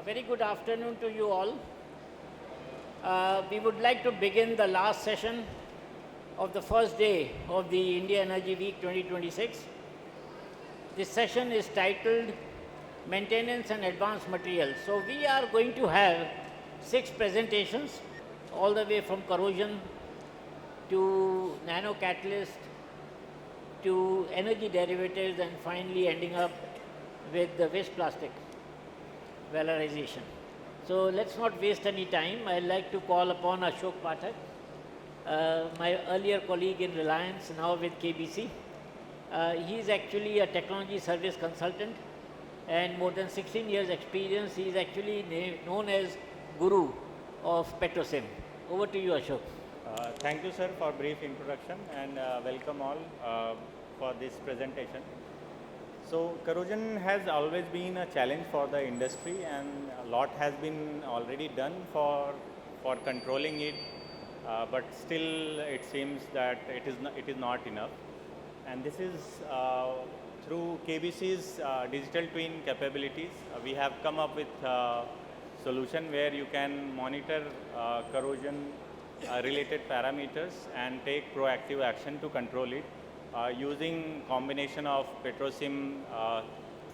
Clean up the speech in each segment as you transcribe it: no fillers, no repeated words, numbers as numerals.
A very good afternoon to you all. We would like to begin the last session of the first day of the India Energy Week 2026. This session is titled Maintenance and Advanced Materials. So we are going to have 6 presentations all the way from corrosion to nano catalyst to energy derivatives and finally ending up with the waste plastic valorization. So let's not waste any time. I'd like to call upon Ashok Pathak, my earlier colleague in Reliance, now with KBC. He is actually a technology service consultant and more than 16 years experience. He is actually known as Guru of Petroleum. Over to you, Ashok. Thank you, sir, for brief introduction and welcome all for this presentation. So, corrosion has always been a challenge for the industry and a lot has been already done for controlling it, but still it seems that it is not enough. And this is through KBC's digital twin capabilities. We have come up with a solution where you can monitor corrosion related parameters and take proactive action to control it using combination of Petroleum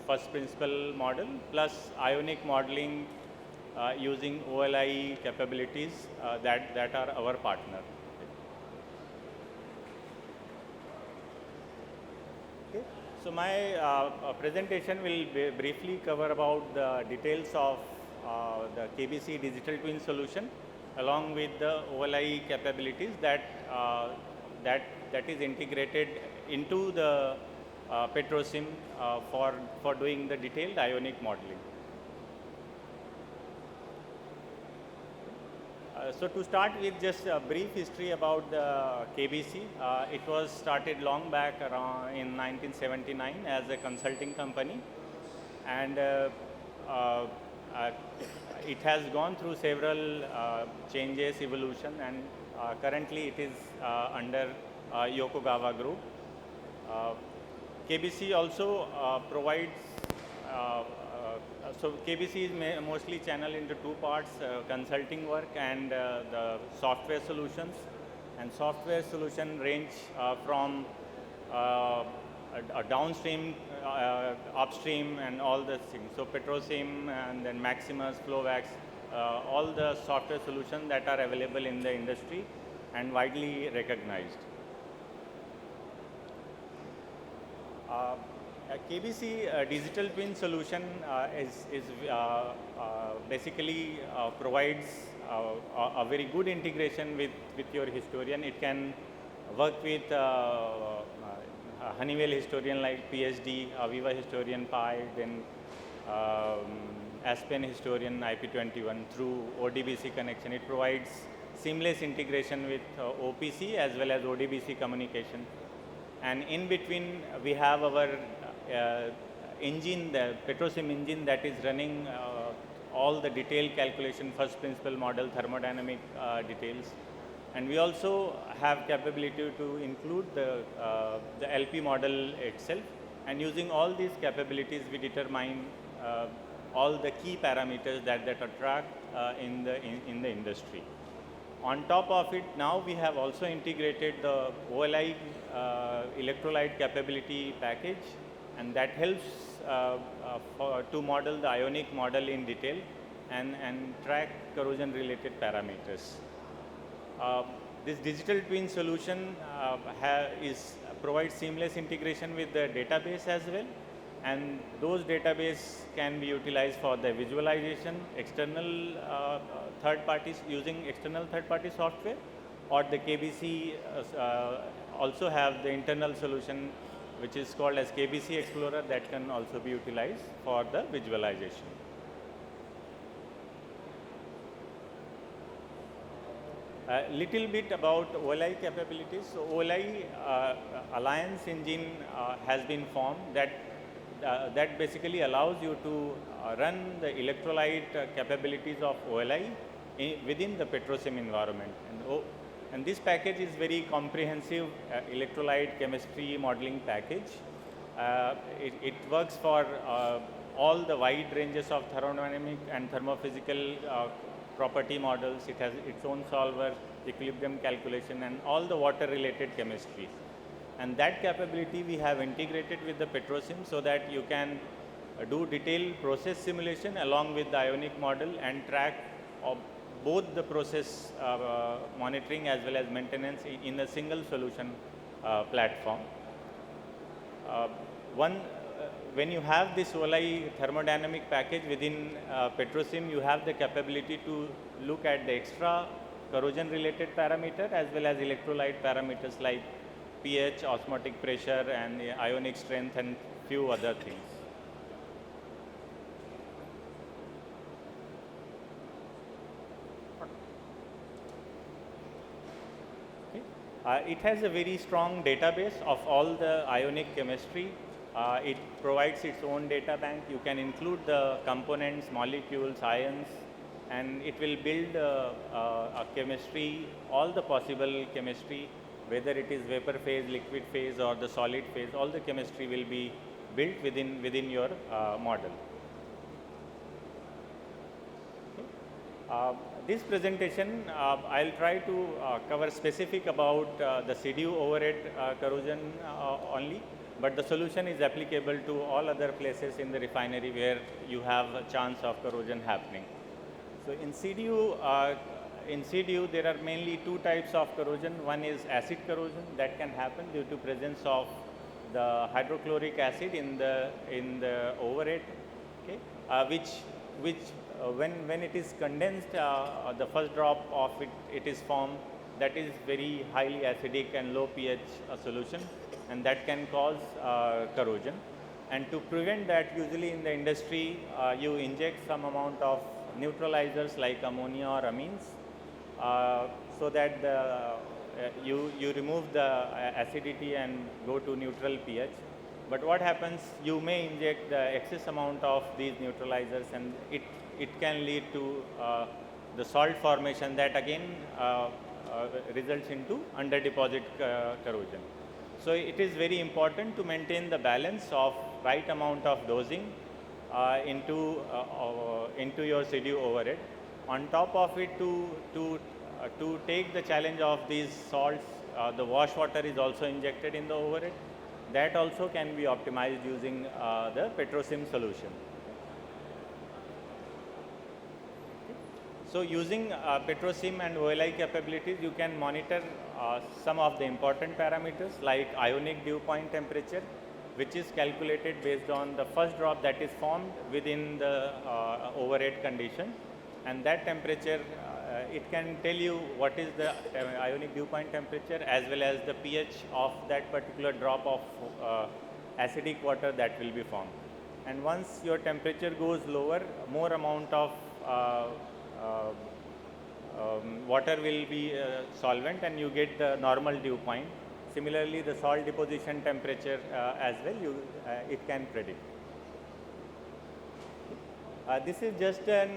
first principle model plus ionic modeling using OLI capabilities that are our partner. Okay. So my presentation will briefly cover about the details of the KBC digital twin solution along with the OLI capabilities that is integrated into the Petroleum for doing the detailed ionic modeling. So to start with just a brief history about the KBC, it was started long back around in 1979 as a consulting company, and it has gone through several changes, evolution, and currently it is under Yokogawa group. KBC also provides, so KBC is mostly channeled into 2 parts, consulting work and the software solutions. And software solution range from a downstream, upstream and all the things. So Petroleum and then Maximus, Flowvax, all the software solutions that are available in the industry and widely recognized. KBC digital twin solution is basically provides a very good integration with your historian. It can work with Honeywell historian like PSD, Aviva historian Pi, then Aspen historian IP21 through ODBC connection. It provides seamless integration with OPC as well as ODBC communication. And in between we have our engine, the Petroleum engine that is running all the detailed calculation, first principle model, thermodynamic details. And we also have capability to include the LP model itself. And using all these capabilities, we determine all the key parameters that are tracked in the industry. On top of it, now we have also integrated the OLI electrolyte capability package, and that helps to model the ionic model in detail and track corrosion related parameters. This digital twin solution provides seamless integration with the database as well, and those database can be utilized for the visualization, external third parties using external third party software, or the KBC also have the internal solution which is called as KBC Explorer that can also be utilized for the visualization. A little bit about OLI capabilities. So OLI Alliance engine has been formed that basically allows you to run the electrolyte capabilities of OLI within the Petroleum environment. And this package is very comprehensive electrolyte chemistry modeling package. It works for all the wide ranges of thermodynamic and thermophysical property models. It has its own solver, equilibrium calculation, and all the water related chemistries. And that capability we have integrated with the Petrosim so that you can do detailed process simulation along with the ionic model and track both the process monitoring as well as maintenance in a single solution platform. When you have this OLI thermodynamic package within Petrosim, you have the capability to look at the extra corrosion related parameter as well as electrolyte parameters like pH, osmotic pressure, and the ionic strength, and few other things. Okay. It has a very strong database of all the ionic chemistry. It provides its own data bank. You can include the components, molecules, ions, and it will build a chemistry, all the possible chemistry, whether it is vapor phase, liquid phase, or the solid phase, all the chemistry will be built within your model. Okay. This presentation, I'll try to cover specific about the CDU overhead corrosion only, but the solution is applicable to all other places in the refinery where you have a chance of corrosion happening. So in CDU, there are mainly two types of corrosion. One is acid corrosion that can happen due to presence of the hydrochloric acid in the overhead, okay, which when it is condensed, the first drop of it is formed. That is very highly acidic and low pH solution, and that can cause corrosion. And to prevent that, usually in the industry, you inject some amount of neutralizers like ammonia or amines, so that you remove the acidity and go to neutral pH. But what happens, you may inject the excess amount of these neutralizers, and it can lead to the salt formation that again results into under deposit corrosion. So it is very important to maintain the balance of right amount of dosing into your CDU overhead. On top of it, to take the challenge of these salts, the wash water is also injected in the overhead. That also can be optimized using the Petrosim solution. So using Petrosim and OLI capabilities, you can monitor some of the important parameters like ionic dew point temperature, which is calculated based on the first drop that is formed within the overhead condition. And that temperature, it can tell you what is the ionic dew point temperature as well as the pH of that particular drop of acidic water that will be formed. And once your temperature goes lower, more amount of water will be solvent, and you get the normal dew point. Similarly, the salt deposition temperature as well, it can predict. This is just an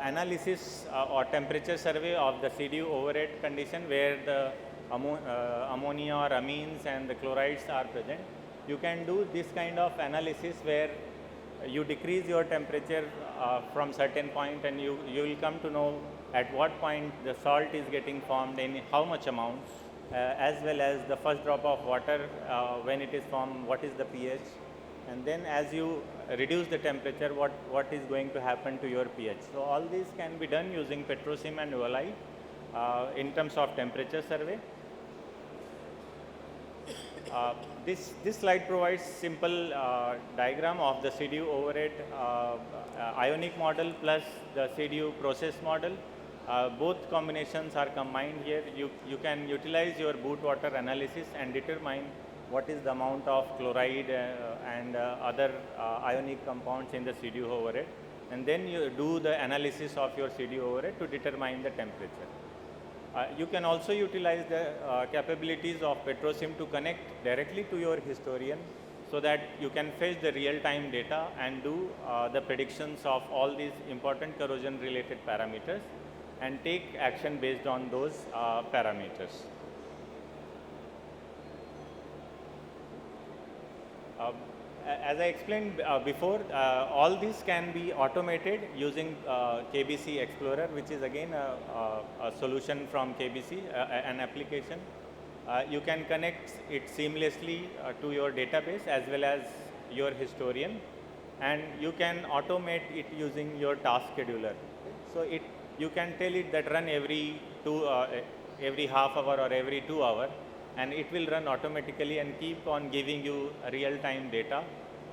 analysis or temperature survey of the CDU overhead condition where the ammonia or amines and the chlorides are present. You can do this kind of analysis where you decrease your temperature from certain point, and you will come to know at what point the salt is getting formed, in how much amount, as well as the first drop of water when it is formed, what is the pH, and then as you reduce the temperature, what is going to happen to your pH. So all these can be done using Petrosim and OLI in terms of temperature survey. This slide provides simple diagram of the CDU overhead ionic model plus the CDU process model. Both combinations are combined here. You can utilize your boot water analysis and determine what is the amount of chloride and other ionic compounds in the CDU overhead, and then you do the analysis of your CDU overhead to determine the temperature. You can also utilize the capabilities of Petrosim to connect directly to your historian, so that you can fetch the real-time data and do the predictions of all these important corrosion related parameters and take action based on those parameters. Uh, as I explained before, all this can be automated using KBC Explorer, which is again a solution from KBC, an application. You can connect it seamlessly to your database as well as your historian, and you can automate it using your task scheduler. So you can tell it that run every half hour or every 2 hours, and it will run automatically and keep on giving you real-time data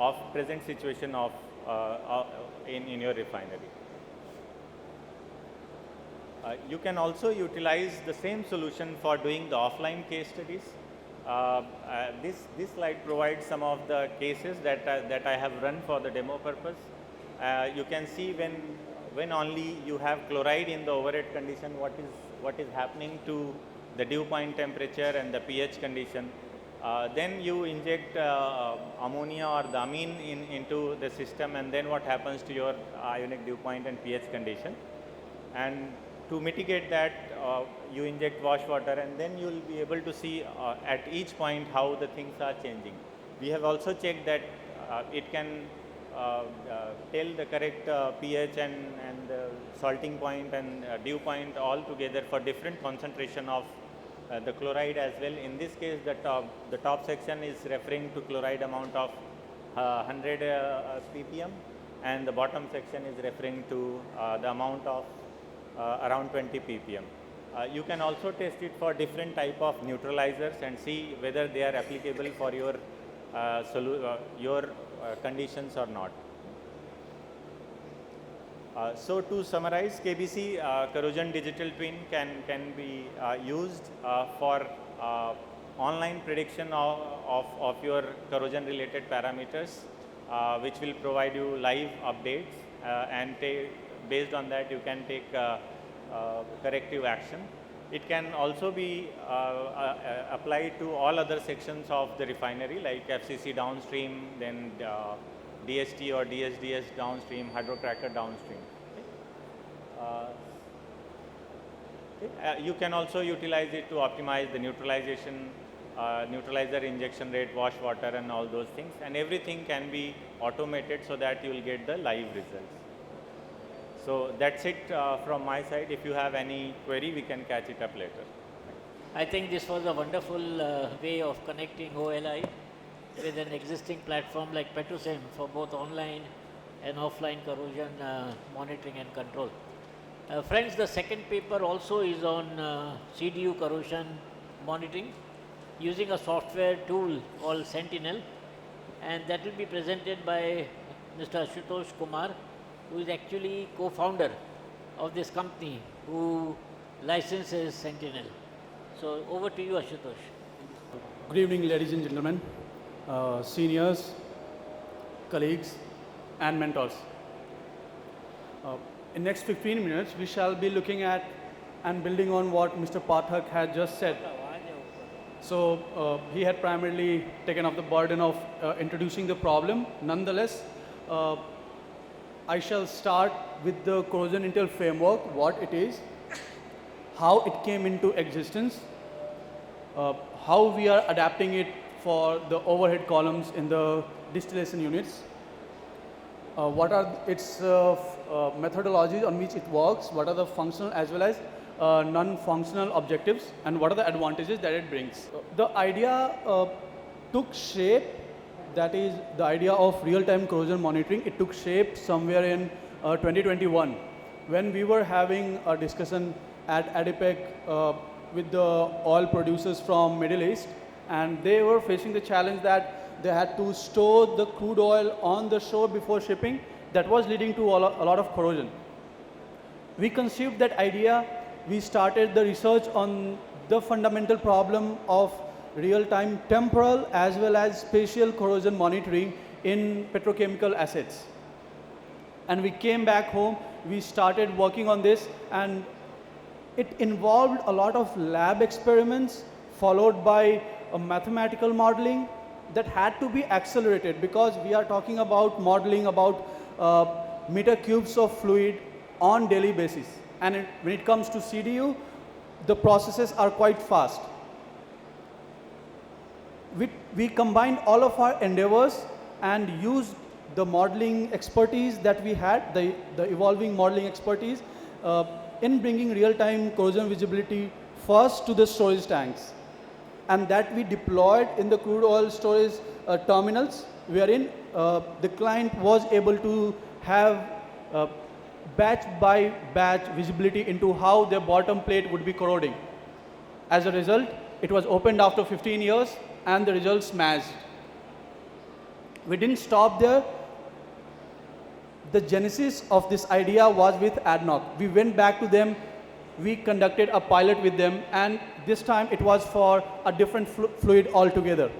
of present situation of in your refinery. You can also utilize the same solution for doing the offline case studies. This slide provides some of the cases that I have run for the demo purpose. You can see when only you have chloride in the overhead condition, what is happening to the dew point temperature and the pH condition. Then you inject ammonia or the amine into the system, and then what happens to your ionic dew point and pH condition. And to mitigate that, you inject wash water, and then you will be able to see at each point how the things are changing. We have also checked that it can tell the correct pH and salting point and dew point all together for different concentration of the chloride as well. In this case, the top section is referring to chloride amount of 100 ppm, and the bottom section is referring to the amount of around 20 ppm. You can also test it for different type of neutralizers and see whether they are applicable for your conditions or not. So to summarize, KBC corrosion digital twin can be used for online prediction of your corrosion related parameters, which will provide you live updates, and based on that you can take corrective action. It can also be applied to all other sections of the refinery like FCC downstream, then DST or DSDS downstream, hydrocracker downstream. You can also utilize it to optimize the neutralization, neutralizer injection rate, wash water and all those things, and everything can be automated so that you will get the live results. So that's it from my side. If you have any query, we can catch it up later. I think this was a wonderful way of connecting OLI with an existing platform like Petchem for both online and offline corrosion monitoring and control. Friends, the second paper also is on CDU corrosion monitoring using a software tool called Sentinel, and that will be presented by Mr. Ashutosh Kumar, who is actually co-founder of this company who licenses Sentinel. So over to you, Ashutosh. Good evening, ladies and gentlemen, seniors, colleagues and mentors. In next 15 minutes, we shall be looking at and building on what Mr. Pathak had just said. So he had primarily taken up the burden of introducing the problem. Nonetheless, I shall start with the Corrosion Intel framework, what it is, how it came into existence, how we are adapting it for the overhead columns in the distillation units, what are its methodologies on which it works, what are the functional as well as non-functional objectives, and what are the advantages that it brings. The idea took shape, that is the idea of real-time corrosion monitoring. It took shape somewhere in 2021 when we were having a discussion at ADIPEC with the oil producers from Middle East, and they were facing the challenge that they had to store the crude oil on the shore before shipping. That was leading to a lot of corrosion. We conceived that idea. We started the research on the fundamental problem of real-time temporal as well as spatial corrosion monitoring in petrochemical assets. And we came back home, we started working on this, and it involved a lot of lab experiments followed by a mathematical modeling that had to be accelerated, because we are talking about modeling about meter cubes of fluid on daily basis. And when it comes to CDU, the processes are quite fast. we combined all of our endeavors and used the modeling expertise that we had, the evolving modeling expertise, in bringing real-time corrosion visibility first to the storage tanks. And that we deployed in the crude oil storage terminals, wherein the client was able to have batch by batch visibility into how their bottom plate would be corroding. As a result, it was opened after 15 years and the results smashed. We didn't stop there. The genesis of this idea was with ADNOC. We went back to them, we conducted a pilot with them, and this time it was for a different fluid altogether.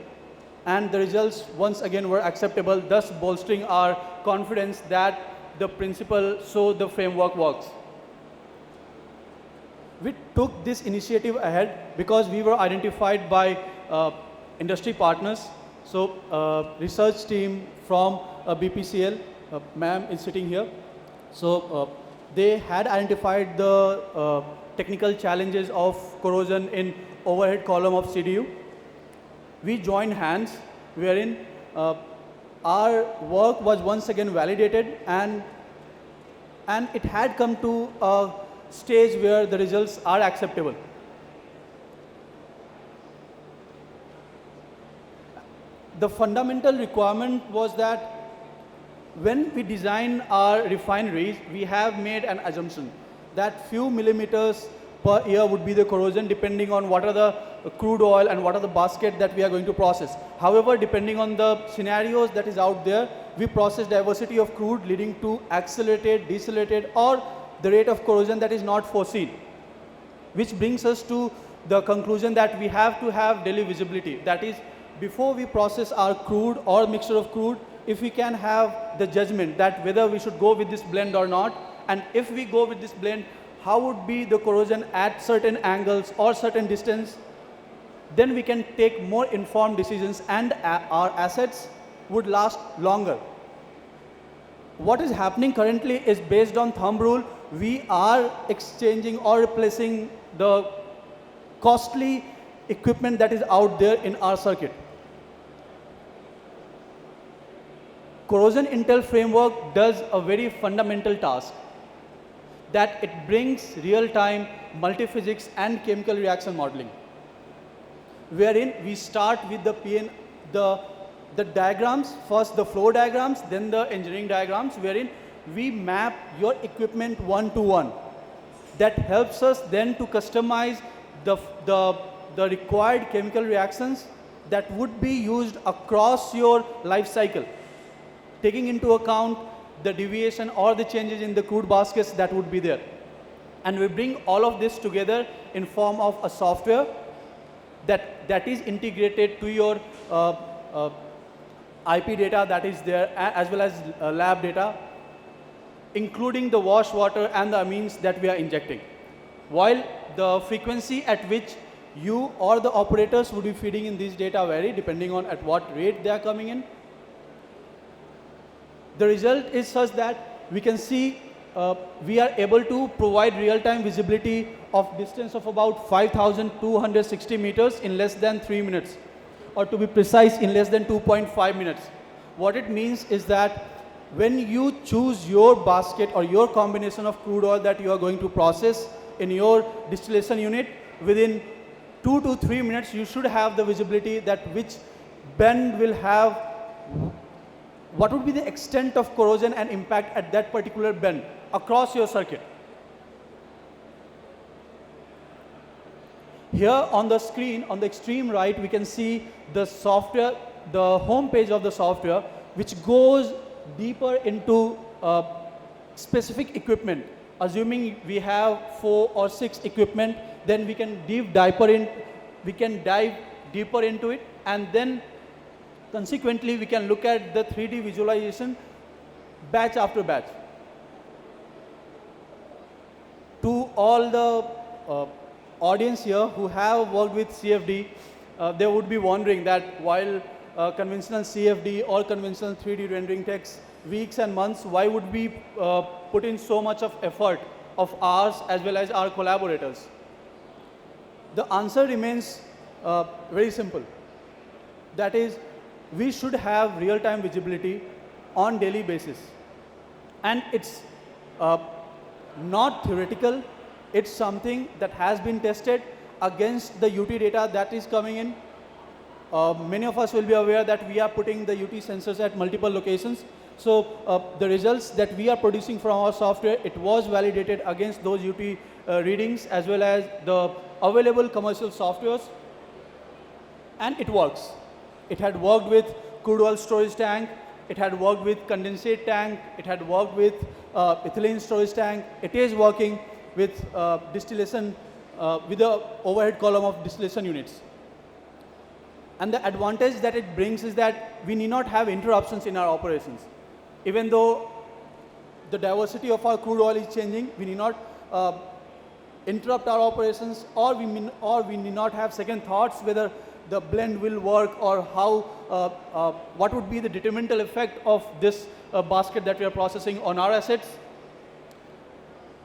And the results once again were acceptable, thus bolstering our confidence that the principle, so the framework works. We took this initiative ahead because we were identified by industry partners. So research team from BPCL, ma'am is sitting here. So they had identified the technical challenges of corrosion in overhead column of CDU. We joined hands, wherein our work was once again validated, and it had come to a stage where the results are acceptable. The fundamental requirement was that when we design our refineries, we have made an assumption that few millimeters per year would be the corrosion, depending on what are the crude oil and what are the basket that we are going to process. However, depending on the scenarios that is out there, we process diversity of crude leading to accelerated, decelerated, or the rate of corrosion that is not foreseen. Which brings us to the conclusion that we have to have daily visibility. That is, before we process our crude or mixture of crude, if we can have the judgment that whether we should go with this blend or not, and if we go with this blend, how would be the corrosion at certain angles or certain distance, then we can take more informed decisions and our assets would last longer. What is happening currently is based on thumb rule. We are exchanging or replacing the costly equipment that is out there in our circuit. Corrosion Intel framework does a very fundamental task, that it brings real-time multiphysics and chemical reaction modeling, wherein we start with the diagrams, first the flow diagrams, then the engineering diagrams, wherein we map your equipment one-to-one. That helps us then to customize the required chemical reactions that would be used across your life cycle, taking into account the deviation or the changes in the crude baskets that would be there. And we bring all of this together in form of a software that is integrated to your IP data that is there, as well as lab data, including the wash water and the amines that we are injecting. While the frequency at which you or the operators would be feeding in these data vary depending on at what rate they are coming in. The result is such that we can see we are able to provide real-time visibility of distance of about 5,260 meters in less than 3 minutes, or to be precise, in less than 2.5 minutes. What it means is that when you choose your basket or your combination of crude oil that you are going to process in your distillation unit, within 2 to 3 minutes you should have the visibility that which bend will have, what would be the extent of corrosion and impact at that particular bend across your circuit. Here on the screen, on the extreme right, we can see the software, the home page of the software, which goes deeper into specific equipment. Assuming we have 4 or 6 equipment, then we can dive deeper into it, and then consequently we can look at the 3D visualization batch after batch. To all the audience here who have worked with CFD, they would be wondering that while conventional CFD or conventional 3D rendering takes weeks and months, why would we put in so much of effort of ours as well as our collaborators? The answer remains very simple. That is, we should have real-time visibility on daily basis. And it's not theoretical, it's something that has been tested against the UT data that is coming in. Many of us will be aware that we are putting the UT sensors at multiple locations. So the results that we are producing from our software, it was validated against those UT readings as well as the available commercial softwares, and it works. It had worked with crude oil storage tank, it had worked with condensate tank, it had worked with ethylene storage tank. It is working with distillation, with the overhead column of distillation units. And the advantage that it brings is that we need not have interruptions in our operations. Even though the diversity of our crude oil is changing, we need not interrupt our operations, or we need not have second thoughts whether the blend will work or how, what would be the detrimental effect of this basket that we are processing on our assets.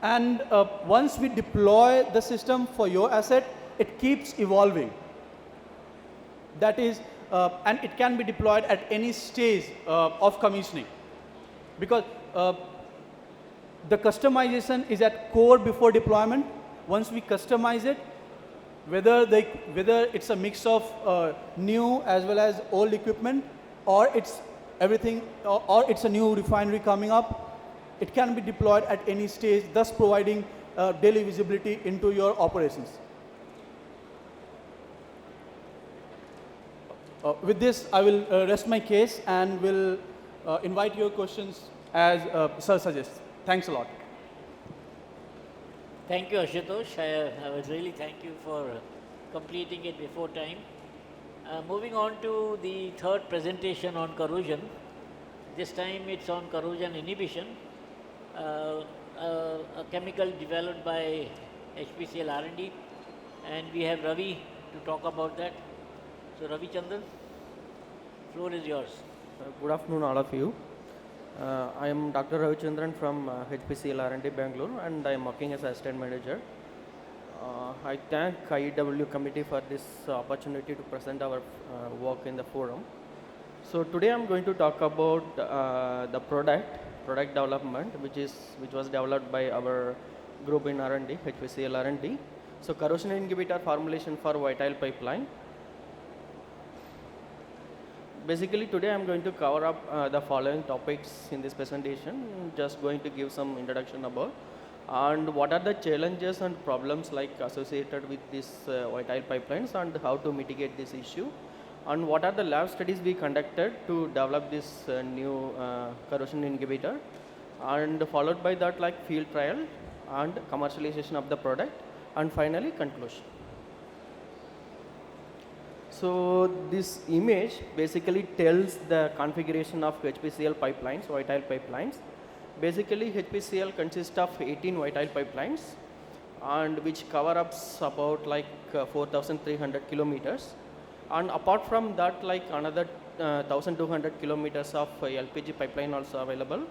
And once we deploy the system for your asset, it keeps evolving. That is, and it can be deployed at any stage of commissioning. Because the customization is at core before deployment. Once we customize it, whether it's a mix of new as well as old equipment, or it's everything, or it's a new refinery coming up, it can be deployed at any stage, thus providing daily visibility into your operations. With this, I will rest my case and will invite your questions as Sir suggests. Thanks a lot. Thank you, Ashutosh. I would really thank you for completing it before time. Moving on to the third presentation on corrosion. This time it's on corrosion inhibition, a chemical developed by HPCL R&D, and we have Ravi to talk about that. So Ravichandiran, floor is yours. Good afternoon, all of you. I am Dr. Ravichandiran from HPCL R&D Bangalore, and I am working as Assistant Manager. I thank IEW committee for this opportunity to present our work in the forum. So today I am going to talk about the product development, which was developed by our group in R&D, HPCL R&D. So corrosion inhibitor formulation for volatile pipeline. Basically, today I am going to cover up the following topics in this presentation. Just going to give some introduction about and what are the challenges and problems like associated with these volatile pipelines and how to mitigate this issue, and what are the lab studies we conducted to develop this new corrosion inhibitor, and followed by that like field trial and commercialization of the product, and finally conclusion. So this image basically tells the configuration of HPCL pipelines, volatile pipelines. Basically HPCL consists of 18 volatile pipelines, and which cover up about like 4,300 kilometers. And apart from that, like another 1,200 kilometers of LPG pipeline also available.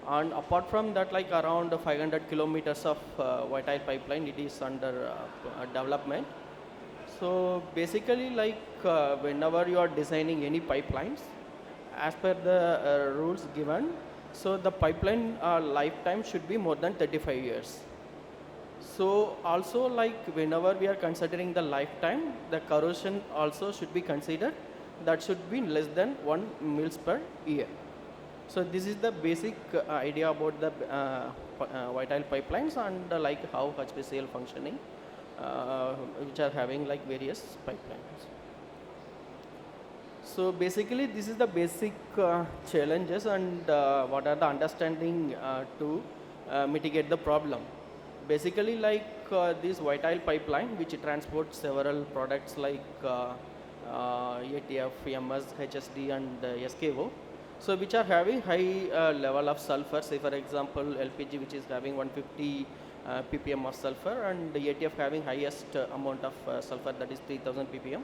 And apart from that, like around 500 kilometers of volatile pipeline, it is under development. So basically, like whenever you are designing any pipelines, as per the rules given, so the pipeline lifetime should be more than 35 years. So also like whenever we are considering the lifetime, the corrosion also should be considered. That should be less than 1 mils per year. So this is the basic idea about the volatile pipelines and like how HPCL functioning. Which are having like various pipelines. So basically this is the basic challenges and what are the understanding to mitigate the problem. Basically like this volatile pipeline which transports several products like ATF, MS, HSD and SKO. So which are having high level of sulfur, say for example LPG which is having 150 ppm of sulfur, and the ATF having highest amount of sulfur, that is 3000 ppm,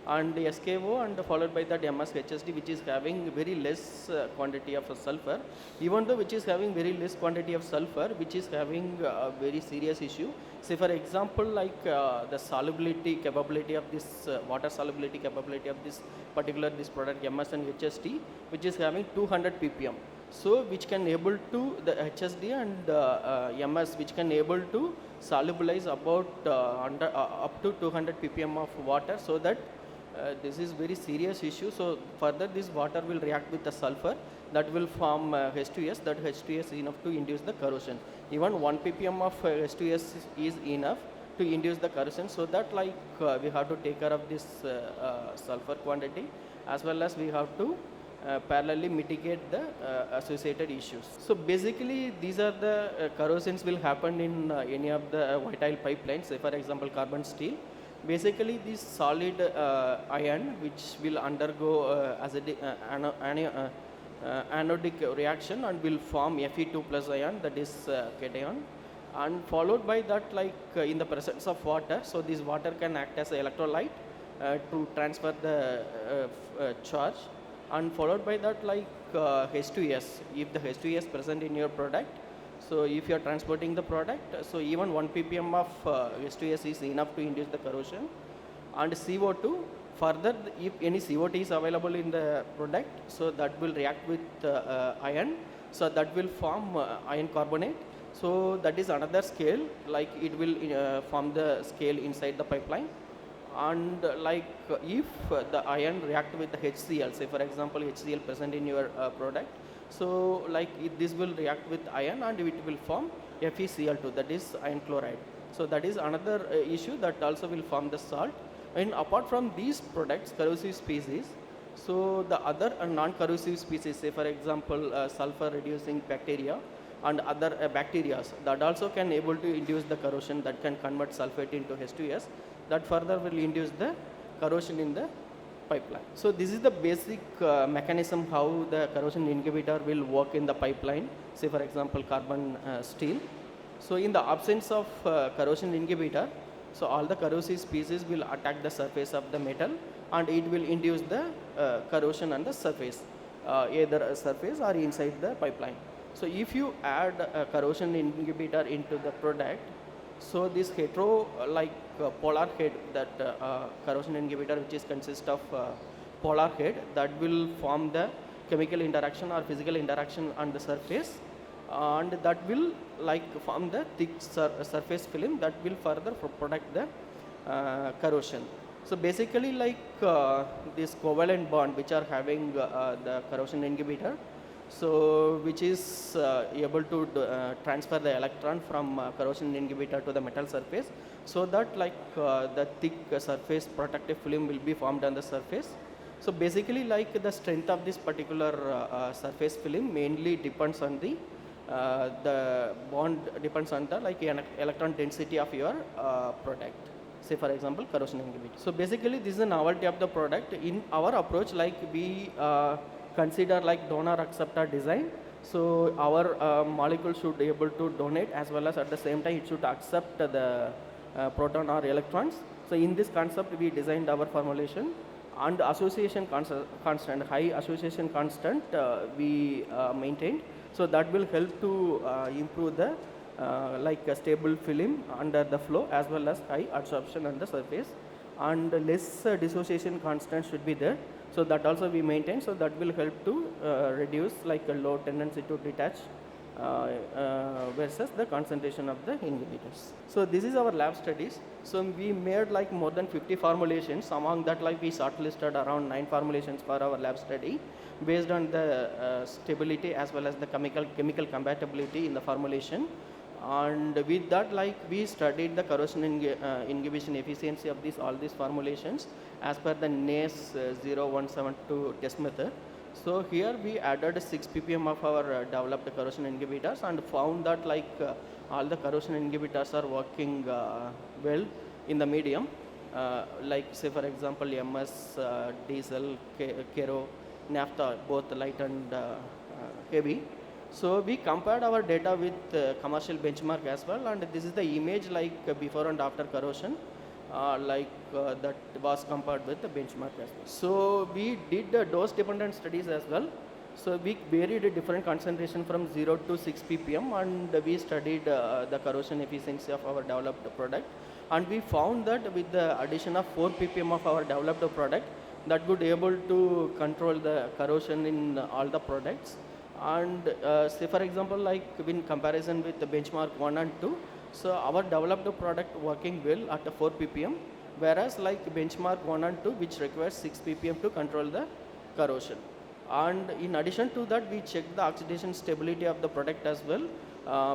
and SKO, and followed by that MSHSD, which is having very less quantity of sulfur, even though which is having very less quantity of sulfur, which is having a very serious issue. Say for example, like the solubility capability of this water solubility capability of this product MS and HSD, which is having 200 ppm. So which can able to the HSD and MS, which can able to solubilize about up to 200 ppm of water, so that this is very serious issue. So further this water will react with the sulfur, that will form H2S, that H2S is enough to induce the corrosion. Even 1 ppm of H2S is enough to induce the corrosion, so that like we have to take care of this sulfur quantity, as well as we have to parallelly mitigate the associated issues. So basically these are the corrosions will happen in any of the vital pipelines, say for example carbon steel. Basically this solid ion, which will undergo anodic reaction and will form Fe2 plus ion, that is cation, and followed by that like in the presence of water, so this water can act as an electrolyte to transfer the charge, and followed by that like H2S, if the H2S present in your product, so if you are transporting the product, so even 1 ppm of H2S is enough to induce the corrosion. And CO2, further if any CO2 is available in the product, so that will react with iron, so that will form iron carbonate. So that is another scale, like it will form the scale inside the pipeline. And like if the iron react with the HCl, say for example HCl present in your product, so like this will react with iron and it will form FeCl2, that is iron chloride. So that is another issue that also will form the salt. And apart from these products, corrosive species, so the other non-corrosive species, say for example sulfur reducing bacteria and other bacteria, that also can able to induce the corrosion, that can convert sulfate into H2S, that further will induce the corrosion in the pipeline. So this is the basic mechanism how the corrosion inhibitor will work in the pipeline, say for example carbon steel. So in the absence of corrosion inhibitor, so all the corrosive species will attack the surface of the metal and it will induce the corrosion on the surface, either a surface or inside the pipeline. So if you add a corrosion inhibitor into the product, so this hetero polar head, that corrosion inhibitor which is consist of polar head, that will form the chemical interaction or physical interaction on the surface, and that will like form the thick surface film that will further protect the corrosion. So basically like this covalent bond which are having the corrosion inhibitor, so which is able to transfer the electron from corrosion inhibitor to the metal surface, so that like the thick surface protective film will be formed on the surface. So basically like the strength of this particular surface film mainly depends on the bond depends on the like electron density of your product, say for example corrosion inhibitor. So basically this is the novelty of the product. In our approach, like we consider like donor acceptor design, so our molecule should be able to donate, as well as at the same time it should accept the proton or electrons. So in this concept we designed our formulation, and association constant, high association constant we maintained, so that will help to improve the like a stable film under the flow, as well as high absorption on the surface, and less dissociation constant should be there. So that also we maintain, so that will help to reduce like a low tendency to detach versus the concentration of the inhibitors. So this is our lab studies. So we made like more than 50 formulations. Among that, like we shortlisted around 9 formulations for our lab study based on the stability as well as the chemical compatibility in the formulation. And with that, like we studied the corrosion inhibition efficiency of all these formulations as per the NACE 0172 test method. So here we added 6 ppm of our developed corrosion inhibitors and found that like all the corrosion inhibitors are working well in the medium, like say for example MS, diesel, kero, naphtha, both light and heavy. So we compared our data with commercial benchmark as well, and this is the image like before and after corrosion. that was compared with the benchmark as well. So we did dose dependent studies as well. So we varied a different concentration from 0 to 6 ppm, and we studied the corrosion efficiency of our developed product, and we found that with the addition of 4 ppm of our developed product, that would able to control the corrosion in all the products. And say for example, like in comparison with the benchmark 1 and 2, so our developed product working well at 4 ppm, whereas like benchmark 1 and 2, which requires 6 ppm to control the corrosion. And in addition to that, we checked the oxidation stability of the product as well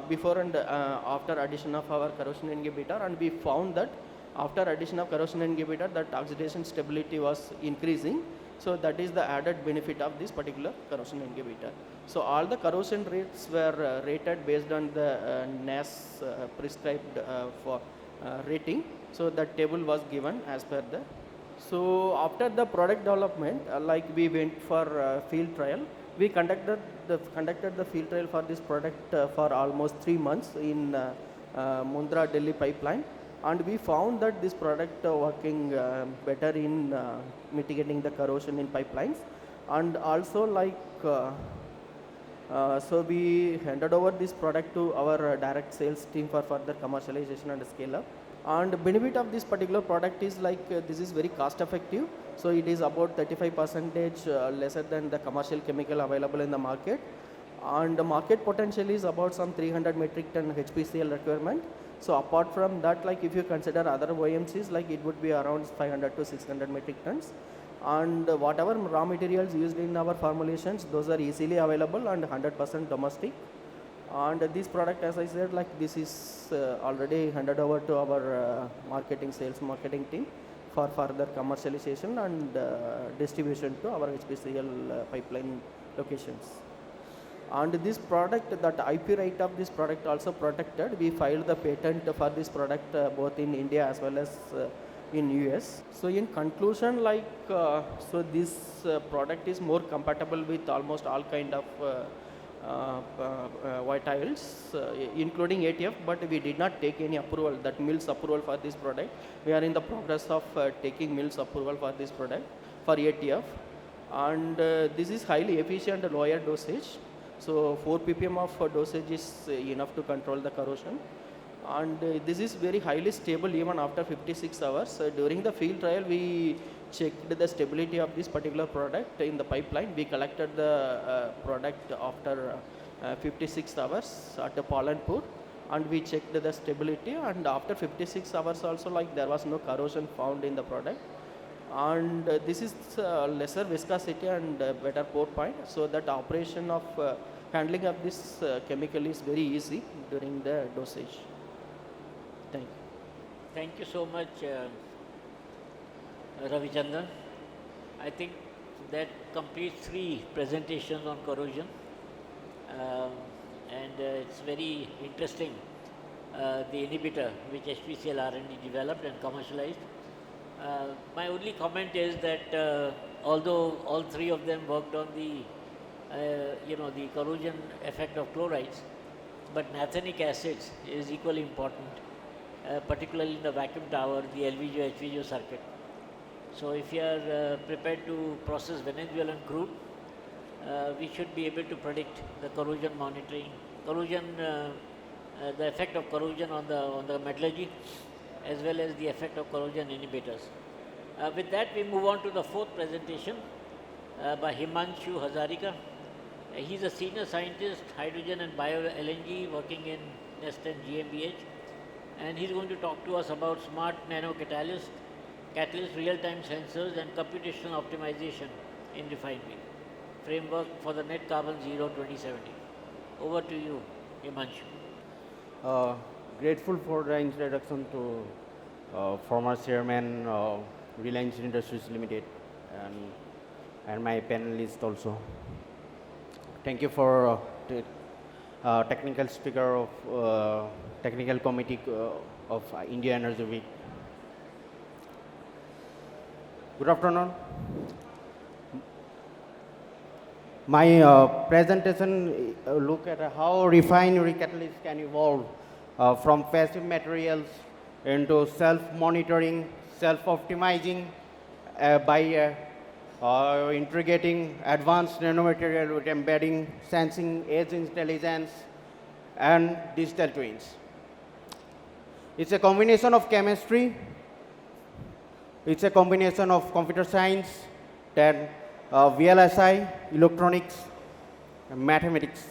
before and after addition of our corrosion inhibitor, and we found that after addition of corrosion inhibitor, that oxidation stability was increasing. So that is the added benefit of this particular corrosion inhibitor. So all the corrosion rates were rated based on the NAS prescribed for rating. So that table was given as per the. So after the product development, like we went for field trial, we conducted the field trial for this product for almost 3 months in Mundra Delhi pipeline, and we found that this product working better in mitigating the corrosion in pipelines. And also like so we handed over this product to our direct sales team for further commercialization and scale up. And the benefit of this particular product is like this is very cost effective. So it is about 35% lesser than the commercial chemical available in the market. And the market potential is about some 300 metric ton HPCl requirement. So apart from that, like if you consider other OMCs, like it would be around 500 to 600 metric tons. And whatever raw materials used in our formulations, those are easily available and 100% domestic. And this product, as I said, like this is already handed over to our sales marketing team for further commercialization and distribution to our HPCL pipeline locations. And this product, that IP right of this product also protected. We filed the patent for this product both in India as well as in US. So in conclusion, like so this product is more compatible with almost all kind of volatiles, including ATF, but we did not take any approval, that MILS approval for this product. We are in the progress of taking MILS approval for this product for ATF, and this is highly efficient and lower dosage. So 4 ppm of dosage is enough to control the corrosion, and this is very highly stable even after 56 hours. During the field trial, we checked the stability of this particular product in the pipeline. We collected the product after 56 hours at the Palanpur, and we checked the stability, and after 56 hours also, like there was no corrosion found in the product. And this is lesser viscosity and better pour point, so that operation of handling of this chemical is very easy during the dosage. Thank you. Thank you so much, Ravichandiran. I think that completes 3 presentations on corrosion, and it's very interesting, the inhibitor which HPCL R&D developed and commercialized. My only comment is that although all 3 of them worked on the the corrosion effect of chlorides, but naphthenic acids is equally important, particularly in the vacuum tower, the LVGO, HVGO circuit. So if you are prepared to process Venezuelan crude, we should be able to predict the corrosion monitoring, the effect of corrosion on the metallurgy, as well as the effect of corrosion inhibitors. With that, we move on to the 4th presentation by Himanshu Hazarika. He's a senior scientist, hydrogen and Bio LNG, working in Nesetten GmbH, and he's going to talk to us about smart nano catalyst, real-time sensors, and computational optimization in refinery framework for the net carbon zero 2070. Over to you, Himanshu. Grateful for the introduction to former chairman of Reliance Industries Limited and my panelists also. Thank you for technical speaker of technical committee of India Energy Week. Good afternoon. My presentation look at how refinery catalysts can evolve from passive materials into self-monitoring, self-optimizing by integrating advanced nanomaterial with embedding, sensing, edge intelligence, and digital twins. It's a combination of chemistry, it's a combination of computer science, then VLSI, electronics, and mathematics.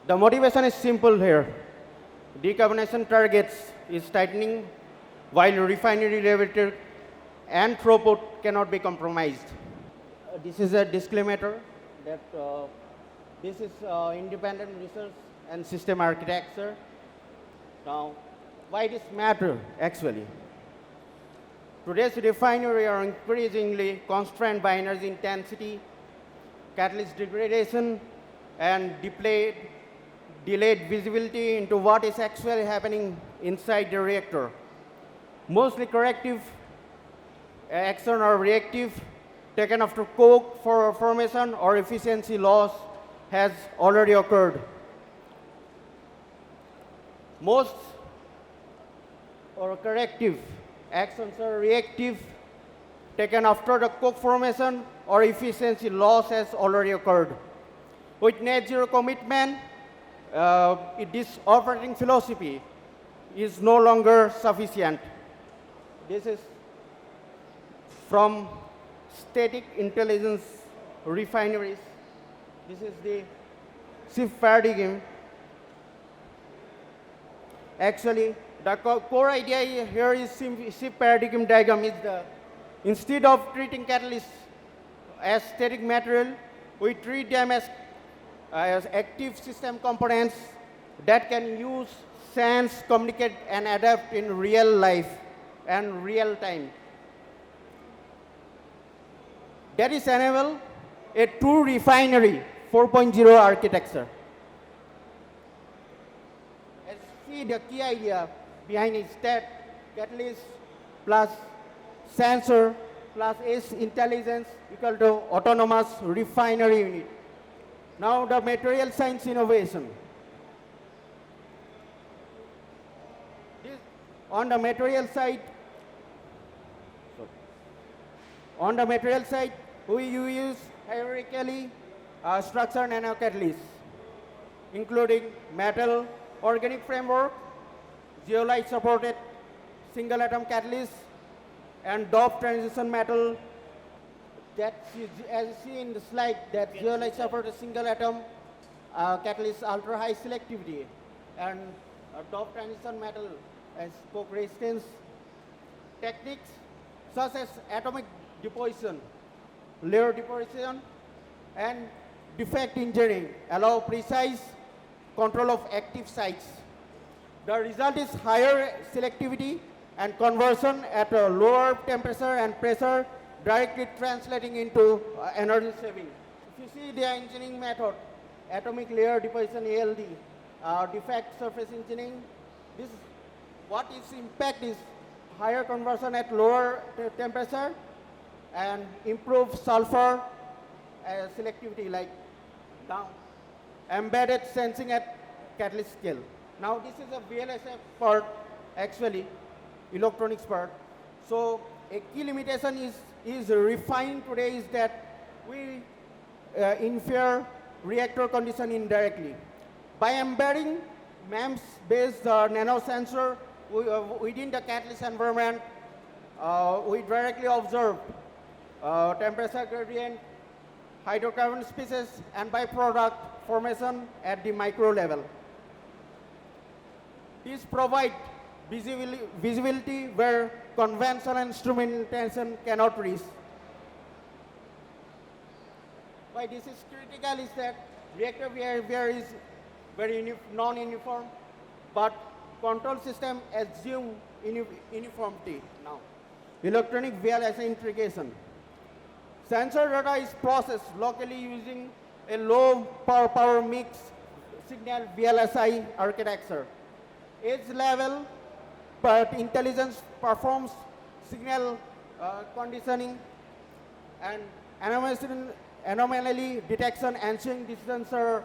The motivation is simple here. Decarbonization targets is tightening while refinery level and throughput cannot be compromised. This is a disclaimer that this is independent research and system architecture. Now, why this matter actually? Today's refineries are increasingly constrained by energy intensity, catalyst degradation, and delayed visibility into what is actually happening inside the reactor. Mostly corrective action or reactive taken after coke for formation or efficiency loss has already occurred. Most or corrective actions are reactive taken after the coke formation or efficiency loss has already occurred. With net zero commitment, this operating philosophy is no longer sufficient. This is from static intelligence refineries. This is the shift paradigm. Actually, the core idea here is shift paradigm diagram is instead of treating catalysts as static material, we treat them as active system components that can use, sense, communicate, and adapt in real life and real time. That is enable a true refinery 4.0 architecture. As see the key idea behind is that catalyst plus sensor plus edge intelligence equal to autonomous refinery unit. Now the material science innovation. On the material side, we use hierarchically structured nanocatalysts, including metal organic framework, zeolite supported single atom catalyst, and doped transition metal. That as you see in the slide, that zeolite supported single atom catalyst ultra high selectivity, and doped transition metal as coke resistance. Techniques such as atomic deposition, layer deposition, and defect engineering allow precise control of active sites. The result is higher selectivity and conversion at a lower temperature and pressure, directly translating into energy saving. If you see the engineering method, atomic layer deposition ALD, defect surface engineering, what its impact is higher conversion at lower temperature and improved sulfur selectivity like down. Embedded sensing at catalyst scale. Now this is a VLSI part, actually, electronics part. So a key limitation is refined today is that we infer reactor condition indirectly. By embedding MEMS-based nanosensor within the catalyst environment, we directly observe temperature gradient, hydrocarbon species, and byproduct formation at the micro level. These provide visibility where conventional instrumentation cannot reach. Why this is critical is that reactor behavior is very non-uniform, but control system assume uniformity now. Electronic VLSI integration. Sensor data is processed locally using a low power mix signal VLSI architecture. Edge level, but intelligence performs signal conditioning and anomaly detection, ensuring decisions are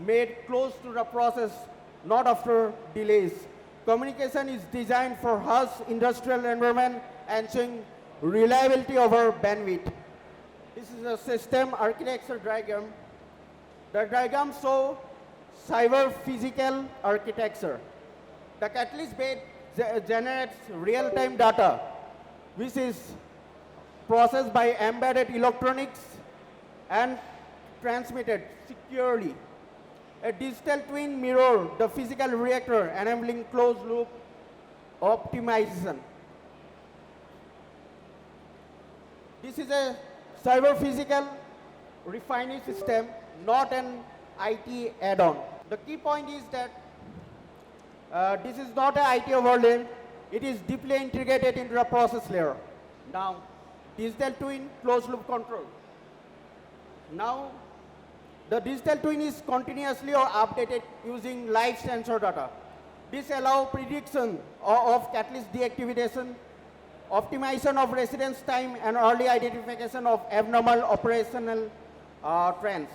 made close to the process, not after delays. Communication is designed for harsh industrial environment, ensuring reliability over bandwidth. This is a system architecture diagram. The diagram shows cyber physical architecture. The catalyst bed generates real-time data, which is processed by embedded electronics and transmitted securely. A digital twin mirrors the physical reactor, enabling closed-loop optimization. This is a cyber-physical refining system, not an IT add-on. The key point is that this is not an IT overlay. It is deeply integrated into the process layer. Now, digital twin closed-loop control. Now, the digital twin is continuously updated using live sensor data. This allows prediction of catalyst deactivation, optimization of residence time, and early identification of abnormal operational trends.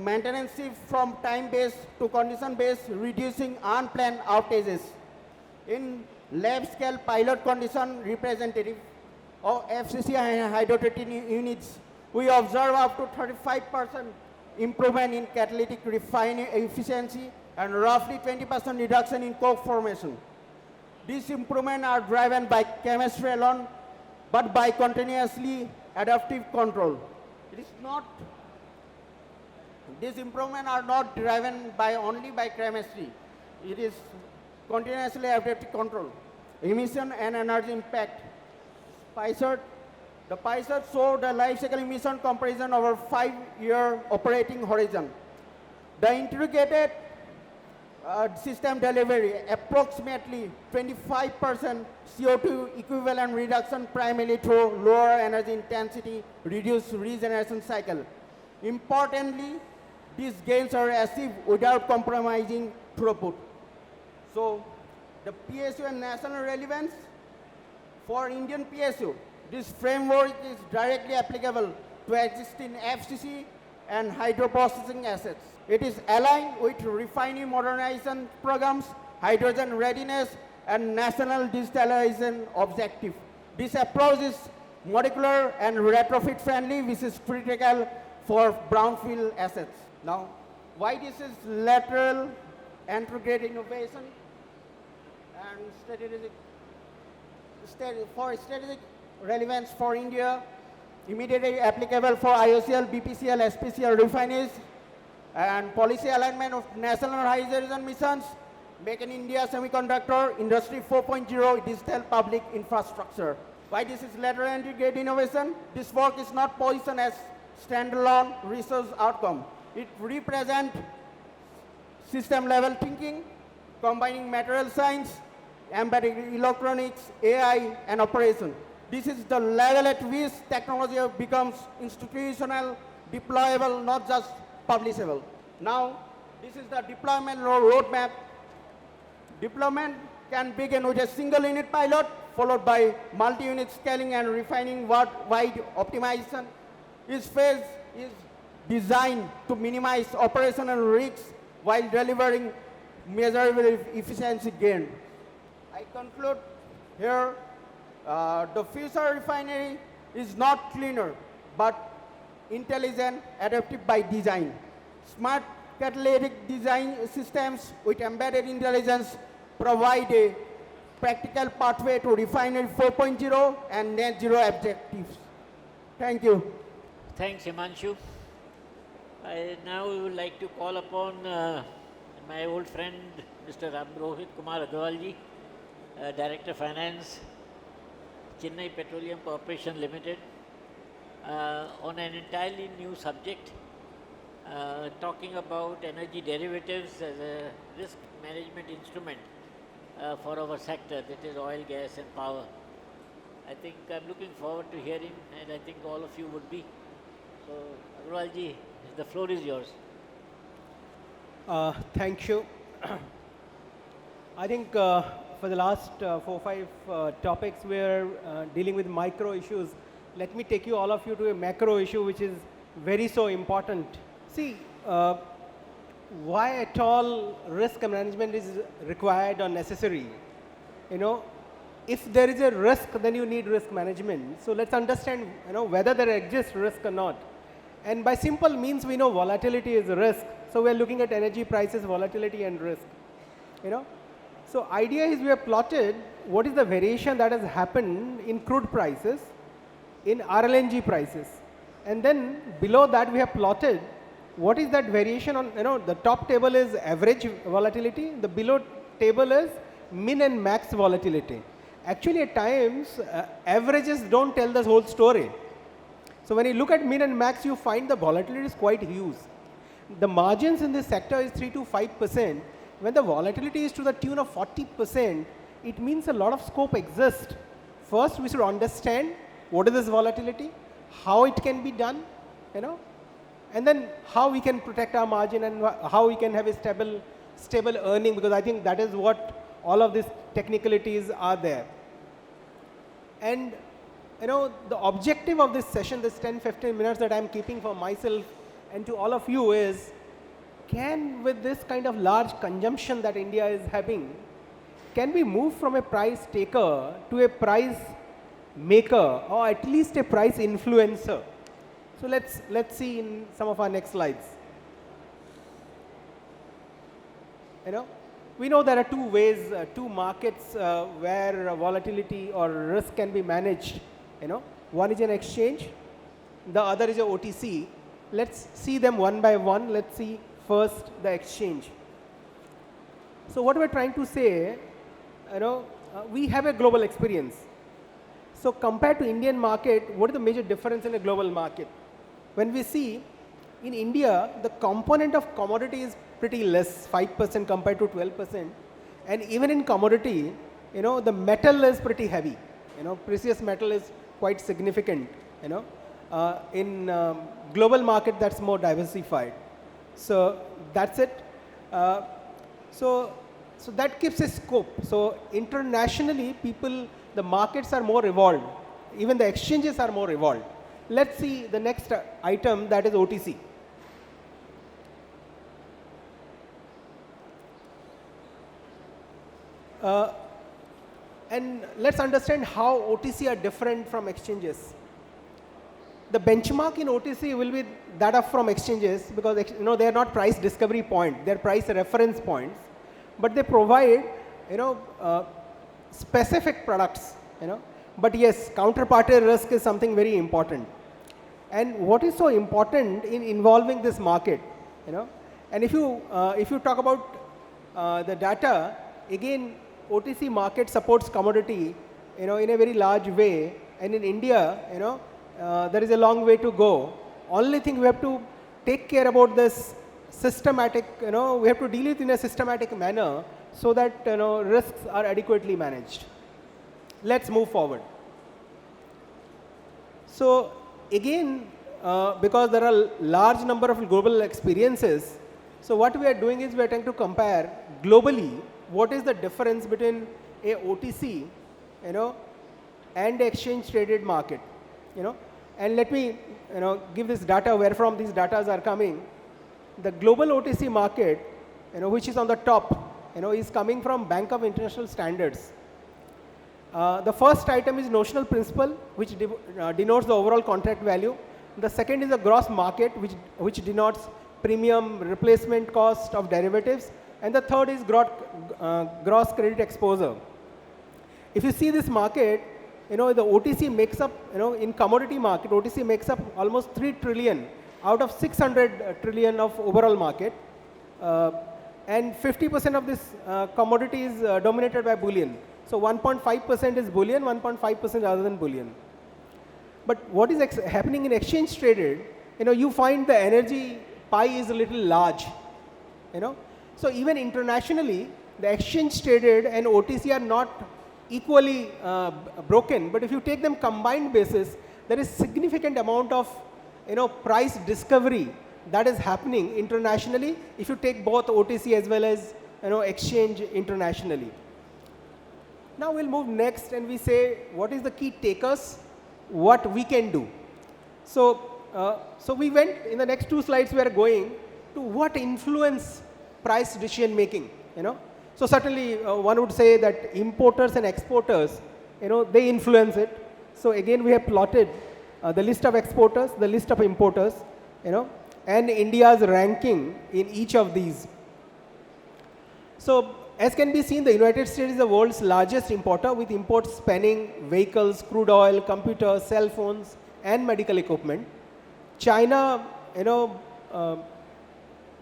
Maintenance shift from time-based to condition-based, reducing unplanned outages. In lab-scale pilot condition representative of FCC hydrotreating units, we observe up to 35% improvement in catalytic refining efficiency and roughly 20% reduction in coke formation. These improvements are driven by chemistry alone, but by continuously adaptive control. It is not, these improvements are not driven by only by chemistry. It is continuously adaptive control. Emission and energy impact. The pie chart shows the life cycle emission comparison over 5-year operating horizon. The integrated system delivery approximately 25% CO2 equivalent reduction primarily through lower energy intensity, reduced regeneration cycle. Importantly, these gains are achieved without compromising throughput. So, the PSU and national relevance for Indian PSU. This framework is directly applicable to existing FCC and hydroprocessing assets. It is aligned with refining modernization programs, hydrogen readiness, and national digitalization objective. This approach is modular and retrofit friendly, which is critical for brownfield assets. Now, why this is lateral integrated innovation and strategic relevance for India, immediately applicable for IOCL, BPCL, SPCL refineries, and policy alignment of national hydrogen missions, Make in India semiconductor, Industry 4.0, digital public infrastructure. Why this is lateral integrated innovation? This work is not positioned as standalone research outcome. It represents system level thinking, combining material science, embedded electronics, AI, and operation. This is the level at which technology becomes institutional, deployable, not just publishable. Now, this is the deployment roadmap. Deployment can begin with a single unit pilot, followed by multi-unit scaling and refining wide optimization. Each phase is designed to minimize operational risks while delivering measurable efficiency gain. I conclude here, the future refinery is not cleaner, but intelligent, adaptive by design. Smart catalytic design systems with embedded intelligence provide a practical pathway to refinery 4.0 and net zero objectives. Thank you. Thanks, Himanshu. I now would like to call upon my old friend, Mr. Rohit Kumar Agrawala, Director Finance, Chennai Petroleum Corporation Limited, on an entirely new subject, talking about energy derivatives as a risk management instrument for our sector, that is oil, gas and power. I think I'm looking forward to hearing, and I think all of you would be. So, Agrawala, the floor is yours. Thank you. I think for the last 4-5 topics we're dealing with micro issues. Let me take all of you to a macro issue which is very so important. See, why at all risk management is required or necessary. If there is a risk, then you need risk management. So let's understand, whether there exists risk or not. And by simple means, we know volatility is a risk. So we're looking at energy prices, volatility and risk. So idea is we have plotted what is the variation that has happened in crude prices, in RLNG prices. And then below that we have plotted what is that variation on, the top table is average volatility, the below table is min and max volatility. Actually at times, averages don't tell the whole story. So when you look at min and max, you find the volatility is quite huge. The margins in this sector is 3 to 5%. When the volatility is to the tune of 40%, it means a lot of scope exists. First, we should understand what is this volatility, how it can be done, and then how we can protect our margin and how we can have a stable earning, because I think that is what all of these technicalities are there. And the objective of this session, this 10-15 minutes that I'm keeping for myself and to all of you is, can with this kind of large consumption that India is having, can we move from a price taker to a price maker, or at least a price influencer? So let's see in some of our next slides. We know there are two ways, two markets where volatility or risk can be managed. One is an exchange, the other is a OTC. Let's see them one by one. Let's see first the exchange. So what we're trying to say, we have a global experience. So compared to Indian market, what is the major difference in a global market? When we see in India, the component of commodity is pretty less, 5% compared to 12%. And even in commodity, the metal is pretty heavy. Precious metal is quite significant. In global market, that's more diversified. So that's it. So that gives a scope. So internationally, the markets are more evolved. Even the exchanges are more evolved. Let's see the next item, that is OTC. And let's understand how OTC are different from exchanges. The benchmark in OTC will be that of from exchanges, because they are not price discovery point, they are price reference points, but they provide specific products. But yes, counterparty risk is something very important. And what is so important in involving this market, and if you talk about the data, again, OTC market supports commodity, in a very large way, and in India, there is a long way to go. Only thing we have to take care about this systematic, we have to deal it in a systematic manner so that, risks are adequately managed. Let's move forward. So again, because there are large number of global experiences, so what we are doing is we are trying to compare globally what is the difference between a OTC, and exchange traded market, And let me, give this data where from these data are coming. The global OTC market, which is on the top, is coming from Bank of International Standards. The first item is notional principal, which denotes the overall contract value. The second is the gross market, which denotes premium replacement cost of derivatives. And the third is gross credit exposure. If you see this market, the OTC makes up, in commodity market, OTC makes up almost 3 trillion out of 600 trillion of overall market. And 50% of this commodity is dominated by bullion. So 1.5% is bullion, 1.5% other than bullion. But what is happening in exchange traded, you find the energy pie is a little large, So even internationally, the exchange traded and OTC are not equally broken, but if you take them combined basis, there is significant amount of, price discovery that is happening internationally if you take both OTC as well as, exchange internationally. Now we'll move next and we say, what is the key takers, what we can do. So we went, in the next 2 slides we are going, to what influence price decision making, So certainly one would say that importers and exporters, they influence it. So again, we have plotted the list of exporters, the list of importers, and India's ranking in each of these. So as can be seen, the United States is the world's largest importer, with imports spanning vehicles, crude oil, computers, cell phones, and medical equipment. China,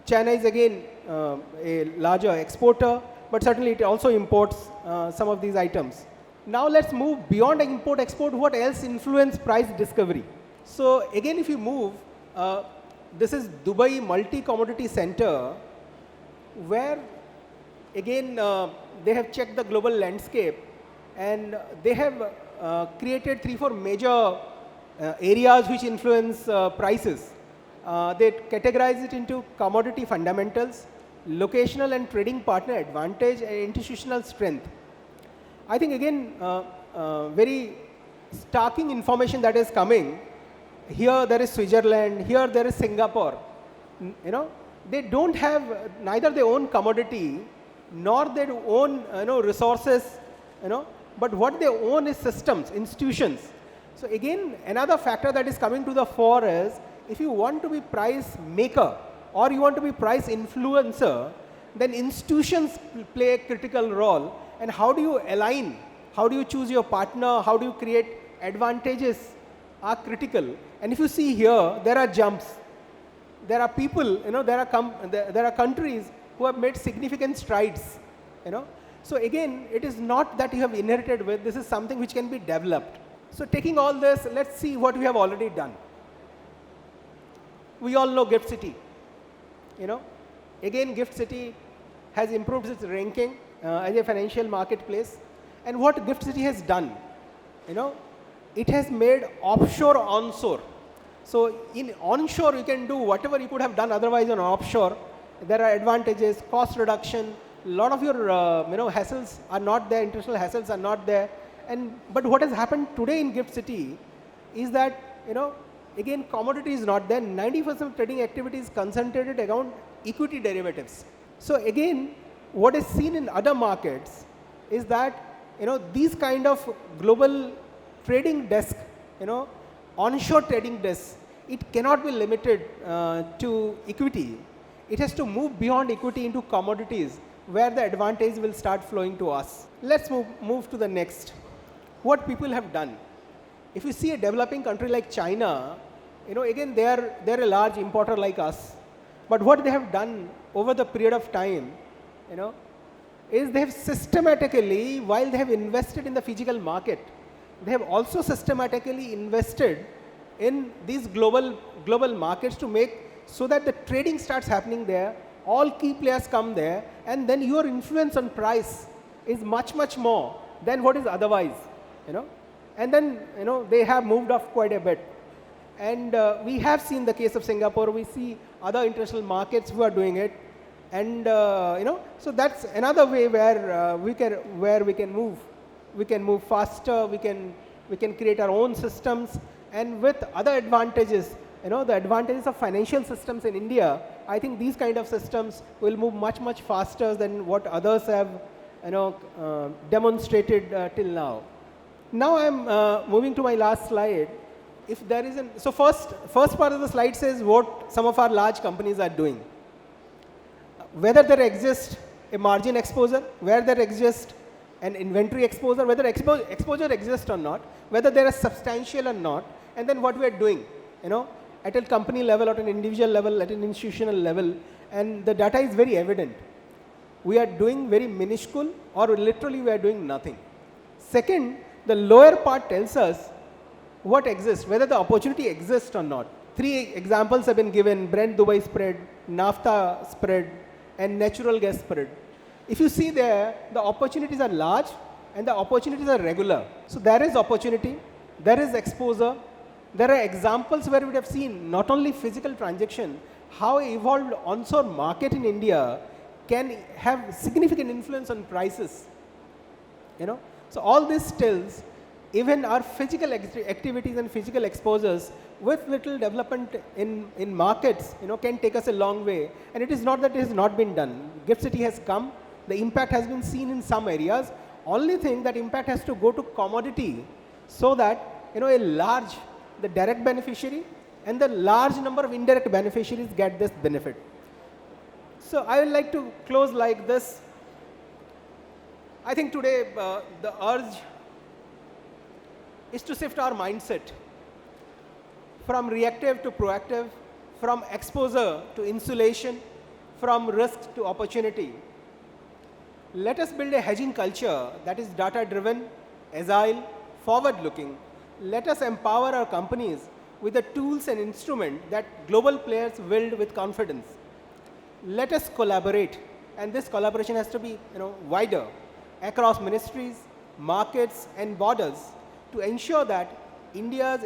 China is again a larger exporter, but certainly it also imports some of these items. Now let's move beyond import-export. What else influence price discovery? So again, if you move, this is Dubai Multi-Commodity Center, where again they have checked the global landscape, and they have created 3-4 major areas which influence prices. They categorize it into commodity fundamentals, locational and trading partner advantage, and institutional strength. I think again, very starking information that is coming. Here there is Switzerland, here there is Singapore. They don't have neither their own commodity nor their own resources, but what they own is systems, institutions. So again, another factor that is coming to the fore is, if you want to be price maker or you want to be price influencer, then institutions play a critical role. And how do you align? How do you choose your partner? How do you create advantages are critical. And if you see here, there are jumps. There are people, there are countries who have made significant strides. So again, it is not that you have inherited with, this is something which can be developed. So taking all this, let's see what we have already done. We all know Gift City. Again, Gift City has improved its ranking as a financial marketplace. And what Gift City has done, it has made offshore onshore. So in onshore, you can do whatever you could have done otherwise on offshore. There are advantages, cost reduction. A lot of your hassles are not there, international hassles are not there. But what has happened today in Gift City is that, again, commodity is not there. 90% of trading activity is concentrated around equity derivatives. So again, what is seen in other markets is that, these kind of global trading desk, onshore trading desk, it cannot be limited to equity. It has to move beyond equity into commodities, where the advantage will start flowing to us. Let's move to the next. What people have done. If you see a developing country like China, again, they're a large importer like us. But what they have done over the period of time, is they have systematically, while they have invested in the physical market, they have also systematically invested in these global markets to make so that the trading starts happening there, all key players come there, and then your influence on price is much, much more than what is otherwise, And then, they have moved off quite a bit. And we have seen the case of Singapore, we see other international markets who are doing it. And, so that's another way where we can move. We can move faster, we can create our own systems, and with other advantages, the advantages of financial systems in India, I think these kind of systems will move much, much faster than what others have, demonstrated till now. Now I'm moving to my last slide. If there is so first part of the slide says what some of our large companies are doing. Whether there exists a margin exposure, where there exists an inventory exposure, whether exposure exists or not, whether there is substantial or not, and then what we are doing, at a company level, at an individual level, at an institutional level, and the data is very evident. We are doing very minuscule, or literally we are doing nothing. Second, the lower part tells us what exists, whether the opportunity exists or not. 3 examples have been given: Brent Dubai spread, naphtha spread, and natural gas spread. If you see there, the opportunities are large and the opportunities are regular. So there is opportunity, there is exposure. There are examples where we would have seen not only physical transaction, how evolved onshore market in India can have significant influence on prices. So all this tells even our physical activities and physical exposures with little development in markets, can take us a long way. And it is not that it has not been done. GIFT City has come, the impact has been seen in some areas. Only thing that impact has to go to commodity so that, the direct beneficiary and the large number of indirect beneficiaries get this benefit. So I would like to close like this. I think today the urge is to shift our mindset from reactive to proactive, from exposure to insulation, from risk to opportunity. Let us build a hedging culture that is data-driven, agile, forward-looking. Let us empower our companies with the tools and instruments that global players wield with confidence. Let us collaborate, and this collaboration has to be wider across ministries, markets, and borders to ensure that India's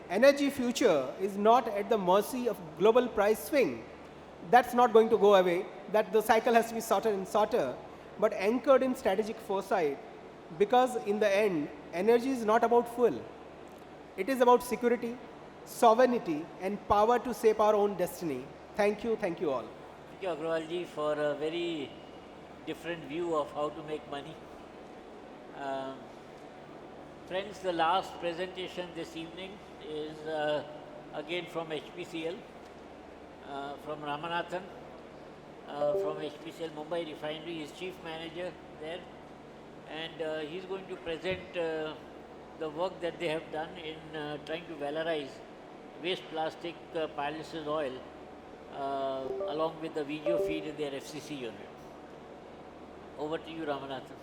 energy future is not at the mercy of global price swing. That's not going to go away. That the cycle has to be shorter and shorter, but anchored in strategic foresight, because in the end, energy is not about fuel. It is about security, sovereignty, and power to shape our own destiny. Thank you all. Thank you, Agrawalji, for a very different view of how to make money. Friends, the last presentation this evening is again from HPCL, from Ramanathan, from HPCL Mumbai Refinery. He is Chief Manager there, and he is going to present the work that they have done in trying to valorize waste plastic pyrolysis oil along with the VGO feed in their FCC unit. Over to you, Ramanathan.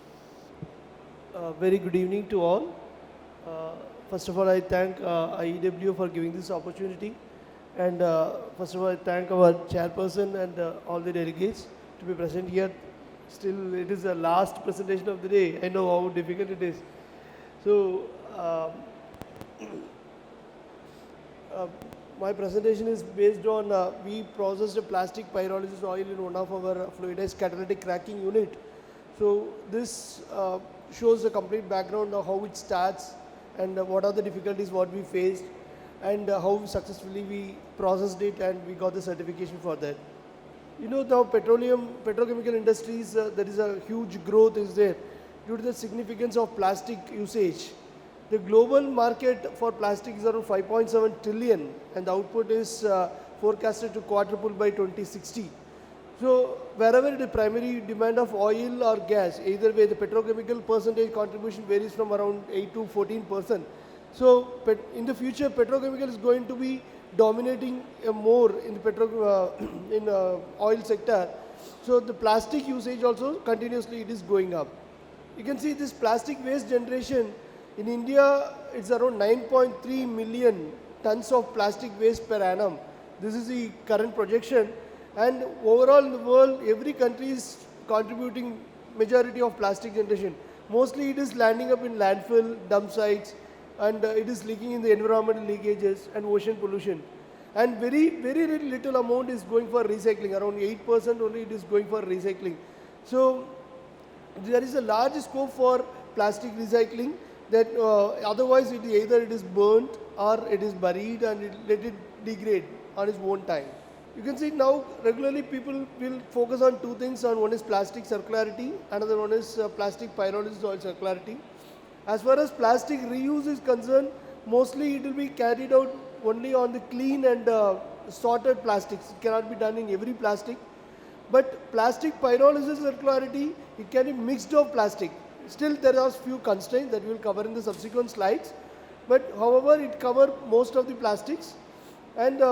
Very good evening to all. First of all, I thank IEW for giving this opportunity, and first of all, I thank our chairperson and all the delegates to be present here. Still, it is the last presentation of the day. I know how difficult it is. So, my presentation is based on we processed a plastic pyrolysis oil in one of our fluidized catalytic cracking unit. So this shows the complete background of how it starts and what are the difficulties what we faced and how successfully we processed it and we got the certification for that. The petrochemical industries, there is a huge growth is there due to the significance of plastic usage. The global market for plastic is around 5.7 trillion and the output is forecasted to quadruple by 2060. So wherever the primary demand of oil or gas, either way the petrochemical percentage contribution varies from around 8 to 14%. So in the future petrochemical is going to be dominating more in the oil sector. So the plastic usage also continuously it is going up. You can see this plastic waste generation in India, it's around 9.3 million tons of plastic waste per annum. This is the current projection. And overall in the world, every country is contributing majority of plastic generation. Mostly it is landing up in landfill, dump sites, and it is leaking in the environmental leakages and ocean pollution. And very, very little amount is going for recycling. Around 8% only it is going for recycling. So there is a large scope for plastic recycling that otherwise either it is burnt or it is buried and let it degrade on its own time. You can see now regularly people will focus on two things. One is plastic circularity, another one is plastic pyrolysis oil circularity. As far as plastic reuse is concerned, mostly it will be carried out only on the clean and sorted plastics. It cannot be done in every plastic. But plastic pyrolysis circularity, it can be mixed of plastic. Still there are few constraints that we will cover in the subsequent slides. But however, it covers most of the plastics. And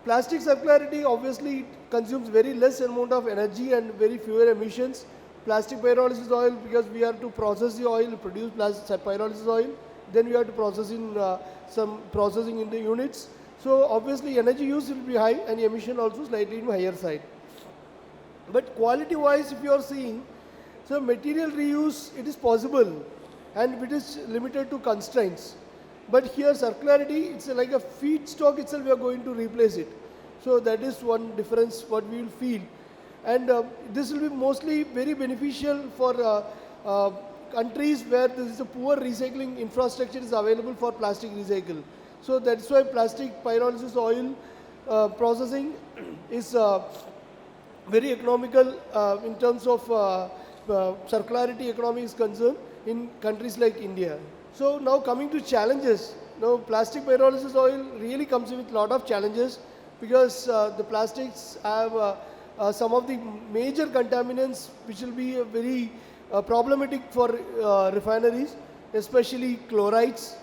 plastic circularity obviously it consumes very less amount of energy and very fewer emissions. Plastic pyrolysis oil, because we have to process the oil, produce plastic pyrolysis oil, then we have to process in some processing in the units. So obviously energy use will be high and emission also slightly in higher side. But quality wise, if you are seeing, so material reuse, it is possible and it is limited to constraints. But here circularity, it's like a feedstock itself, we are going to replace it. So that is one difference what we will feel. And this will be mostly very beneficial for countries where there is a poor recycling infrastructure is available for plastic recycle. So that's why plastic pyrolysis oil processing is very economical in terms of circularity economy is concerned in countries like India. So now coming to challenges, now plastic pyrolysis oil really comes with a lot of challenges because the plastics have some of the major contaminants which will be very problematic for refineries, especially chlorides.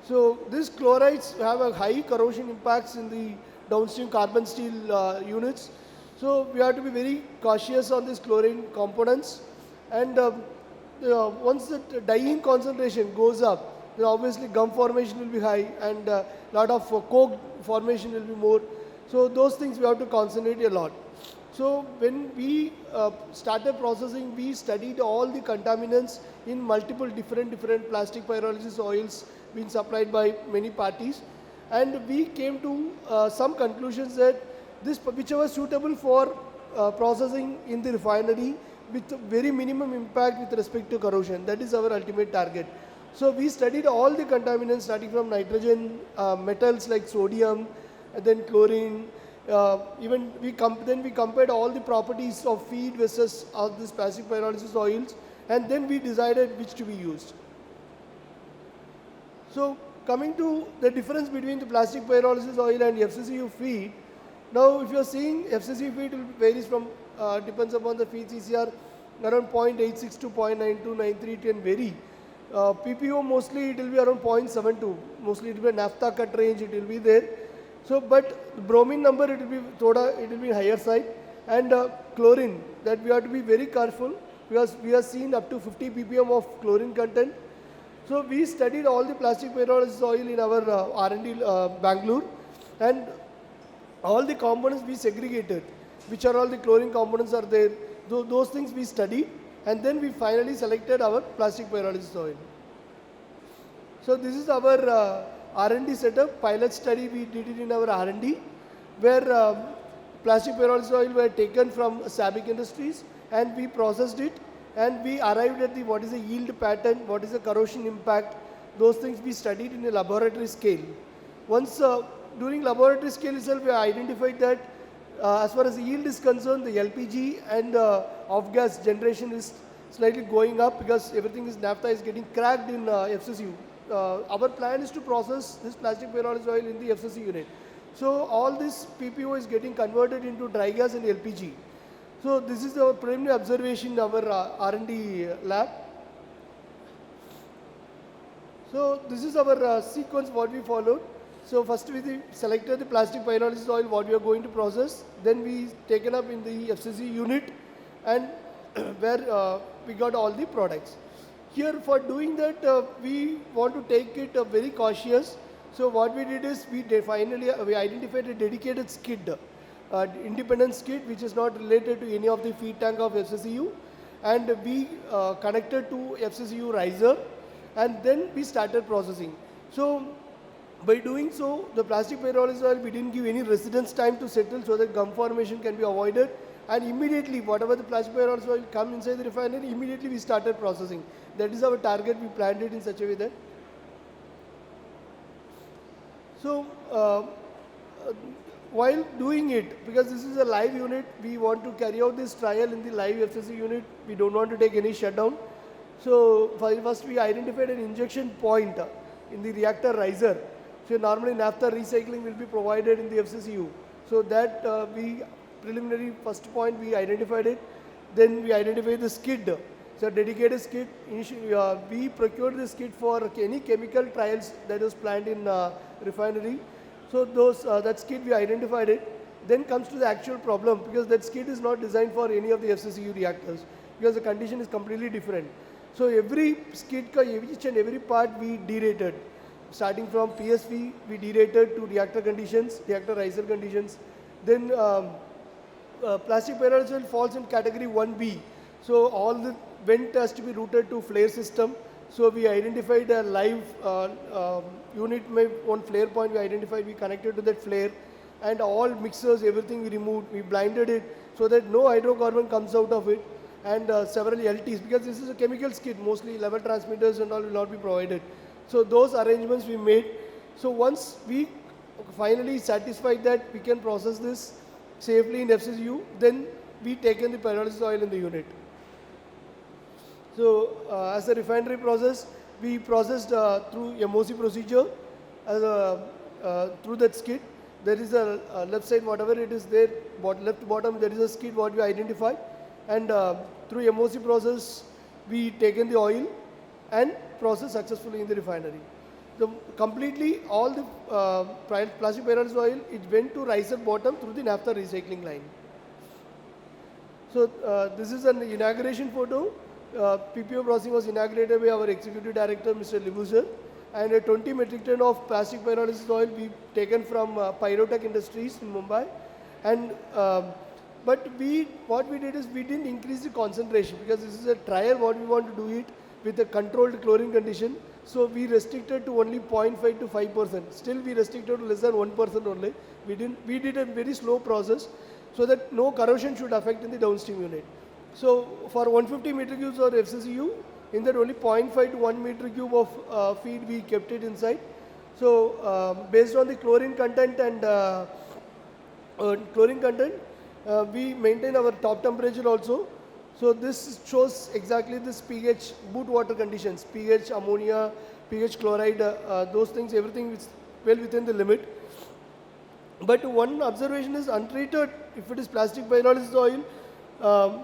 So these chlorides have a high corrosion impacts in the downstream carbon steel units. So we have to be very cautious on these chlorine components. And once the dyeing concentration goes up, then obviously gum formation will be high and a lot of coke formation will be more. So those things we have to concentrate a lot. So when we started processing, we studied all the contaminants in multiple different plastic pyrolysis oils being supplied by many parties. And we came to some conclusions that this whichever suitable for processing in the refinery with very minimum impact with respect to corrosion. That is our ultimate target. So we studied all the contaminants starting from nitrogen, metals like sodium, and then chlorine. Then we compared all the properties of feed versus this plastic pyrolysis oils, and then we decided which to be used. So coming to the difference between the plastic pyrolysis oil and FCCU feed, now if you are seeing FCCU feed will varies from depends upon the feed CCR around 0.86 to 0.9293 it can vary. PPO mostly it will be around 0.72, mostly it will be naphtha cut range, it will be there. So but bromine number it will be higher side, and chlorine that we have to be very careful because we have seen up to 50 ppm of chlorine content. So we studied all the plastic pyrolysis oil in our R&D Bangalore, and all the components we segregated, which are all the chlorine components are there. Those things we studied, and then we finally selected our plastic pyrolysis oil. So this is our R&D setup, pilot study we did it in our R&D, where plastic pyrolysis oil were taken from SABIC Industries and we processed it, and we arrived at what is the yield pattern, what is the corrosion impact, those things we studied in a laboratory scale. Once during laboratory scale itself we identified that as far as the yield is concerned, the LPG and off-gas generation is slightly going up because everything is naphtha is getting cracked in FCCU. Our plan is to process this plastic pyrolysis oil in the FCC unit. So all this PPO is getting converted into dry gas and LPG. So this is our preliminary observation in our R&D lab. So this is our sequence what we followed. So first we selected the plastic pyrolysis oil what we are going to process. Then we taken up in the FCC unit, and where we got all the products. Here for doing that we want to take it very cautious. So what we did is we identified a dedicated skid, independent skid which is not related to any of the feed tank of FCCU, and we connected to FCCU riser, and then we started processing. So by doing so, the plastic pyrolysis oil we didn't give any residence time to settle so that gum formation can be avoided, and immediately whatever the plastic pyrolysis oil come inside the refinery, immediately we started processing. That is our target, we planned it in such a way that. So while doing it, because this is a live unit, we want to carry out this trial in the live FCC unit, we don't want to take any shutdown. So first we identified an injection point in the reactor riser. So normally naphtha recycling will be provided in the FCCU. So that we preliminary first point we identified it. Then we identified the skid. So dedicated skid. Initially we procured the skid for any chemical trials that was planned in refinery. So those that skid we identified it. Then comes to the actual problem, because that skid is not designed for any of the FCCU reactors because the condition is completely different. So every skid, each and every part we derated. Starting from PSV, we derated to reactor conditions, reactor riser conditions. Then plastic pyrolysis oil falls in category 1B. So all the vent has to be routed to flare system. So we identified a live unit, one flare point we identified, we connected to that flare, and all mixers, everything we removed, we blinded it so that no hydrocarbon comes out of it. and several LTs, because this is a chemical skid, mostly level transmitters and all will not be provided. So those arrangements we made. So once we finally satisfied that we can process this safely in FCCU, then we taken the pyrolysis oil in the unit. So as a refinery process, we processed through MOC procedure as through that skid. There is a left side, whatever it is there, left bottom, there is a skid what we identified, and through MOC process, we taken the oil and processed successfully in the refinery. So completely all the plastic pyrolysis oil, it went to riser bottom through the naphtha recycling line. So this is an inauguration photo. PPO processing was inaugurated by our executive director, Mr. Libuzer, and 20 metric ton of plastic pyrolysis oil we taken from Pyrotech Industries in Mumbai. And but what we did is we didn't increase the concentration, because this is a trial what we want to do it with a controlled chlorine condition. So we restricted to only 0.5 to 5%. Still we restricted to less than 1% only. We did a very slow process so that no corrosion should affect in the downstream unit. So for 150 meter cubes of FCCU, in that only 0.5 to 1 meter cube of feed we kept it inside. So based on the chlorine content and we maintain our top temperature also. So this shows exactly this pH, boot water conditions, pH, ammonia, pH chloride, those things, everything is well within the limit. But one observation is untreated, if it is plastic pyrolysis oil,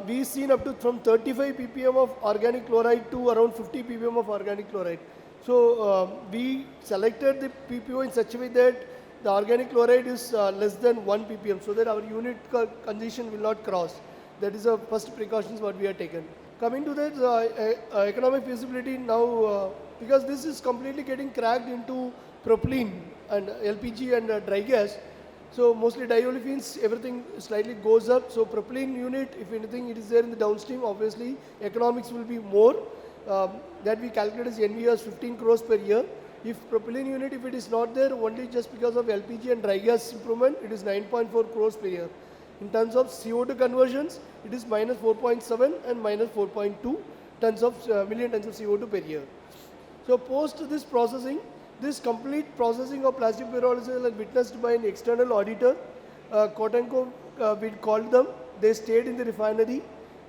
we've seen up to from 35 ppm of organic chloride to around 50 ppm of organic chloride. So we selected the PPO in such a way that the organic chloride is less than 1 ppm, so that our unit condition will not cross. That is the first precautions what we have taken. Coming to that economic feasibility now, because this is completely getting cracked into propylene and LPG and dry gas. So mostly diolefins, everything slightly goes up. So propylene unit, if anything, it is there in the downstream. Obviously, economics will be more. That we calculate as NV as 15 crores per year. If propylene unit, if it is not there, only just because of LPG and dry gas improvement, it is 9.4 crores per year. In terms of CO2 conversions, it is minus 4.7 and minus 4.2 tons of million tons of CO2 per year. So post this processing, this complete processing of plastic pyrolysis is witnessed by an external auditor. Kotenko, we called them. They stayed in the refinery.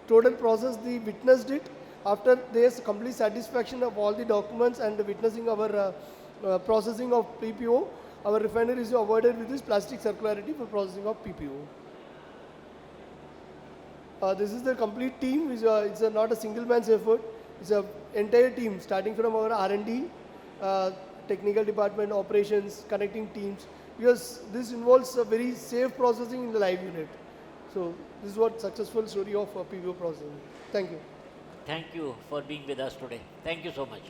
Total process, they witnessed it. After there's complete satisfaction of all the documents and witnessing our processing of PPO, our refinery is awarded with this plastic circularity for processing of PPO. This is the complete team. It's not a single man's effort. It's an entire team, starting from our R&D, technical department, operations, connecting teams, because this involves a very safe processing in the live unit. So this is what successful story of PPO processing. Thank you. Thank you for being with us today. Thank you so much.